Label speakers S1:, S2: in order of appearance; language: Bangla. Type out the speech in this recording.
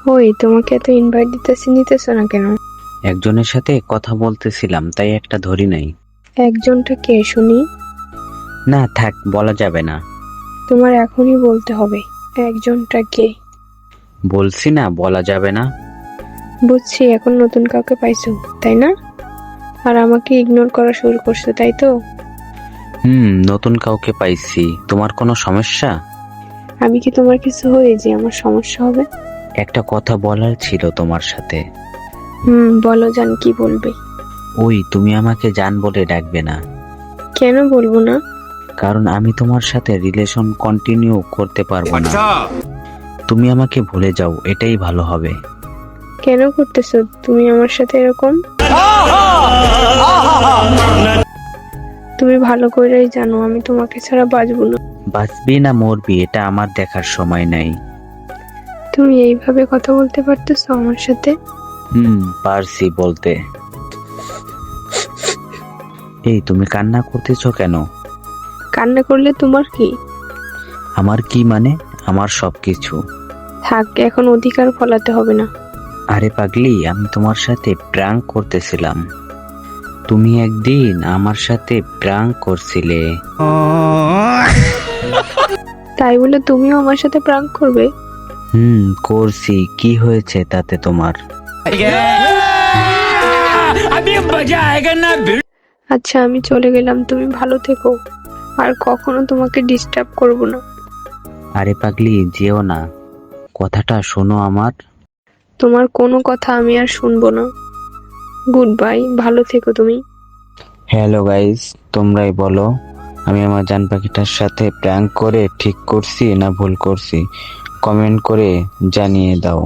S1: ওই তোমাকে এত ইনভাইট দিতেছি, নিতেছো না কেন?
S2: একজনের সাথে কথা বলতেছিলাম, তাই একটা ধরি নাই।
S1: একজনটা কে শুনি?
S2: না থাক, বলা যাবে না।
S1: তোমার এখনই বলতে হবে একজনটা কে।
S2: বলছি না, বলা যাবে না।
S1: বুঝছি, এখন নতুন কাউকে পাইছো তাই না? আর আমাকে ইগনোর করা শুরু করছো তাই তো?
S2: নতুন কাউকে পাইছি। তোমার কোনো সমস্যা?
S1: আমি কি তোমার কিছু হয়ে যে আমার সমস্যা হবে?
S2: একটা কথা বলার ছিল তোমার সাথে।
S1: বলো, জান কি বলবে?
S2: ওই তুমি আমাকে জান বলে ডাকবে না।
S1: কেন বলবো না?
S2: কারণ আমি তোমার সাথে রিলেশন কন্টিনিউ করতে পারবো না। তুমি আমাকে ভুলে যাও, এটাই ভালো হবে।
S1: কেন করতেছো তুমি আমার সাথে এরকম? তুমি ভালো করেই জানো আমি তোমাকে ছাড়া বাঁচবো না।
S2: বাঁচবি না মরবি এটা আমার দেখার সময় নাই।
S1: তুমি এইভাবে কথা বলতে পারতেছো আমার সাথে?
S2: পারছি বলতে। এই তুমি কান্না করতেছো কেন?
S1: কান্না করলে তোমার কি?
S2: আমার কি মানে? আমার সবকিছু।
S1: থাক, এখন অধিকার ফলাতে হবে না।
S2: আরে পাগলি, আমি তোমার সাথে প্র্যাঙ্ক করতেছিলাম। তুমি একদিন আমার সাথে প্র্যাঙ্ক করছিলে।
S1: তাই বলে তুমিও আমার সাথে প্রাঙ্ক করবে?
S2: করছি, কি হয়েছে তাতে তোমার?
S1: আচ্ছা, আমি চলে গেলাম, তুমি ভালো থেকো। আর কখনো তোমাকে ডিস্টার্ব করব না।
S2: আরে পাগলি, যেও না, কথাটা শোনো আমার।
S1: তোমার কোনো কথা আমি আর শুনবো না। গুড বাই, ভালো থেকো তুমি।
S2: হ্যালো গাইস, তোমরাই বলো, আমি আমার জান পাখিটার সাথে প্র্যাঙ্ক করে ঠিক করছি না ভুল করছি? কমেন্ট করে জানিয়ে দাও।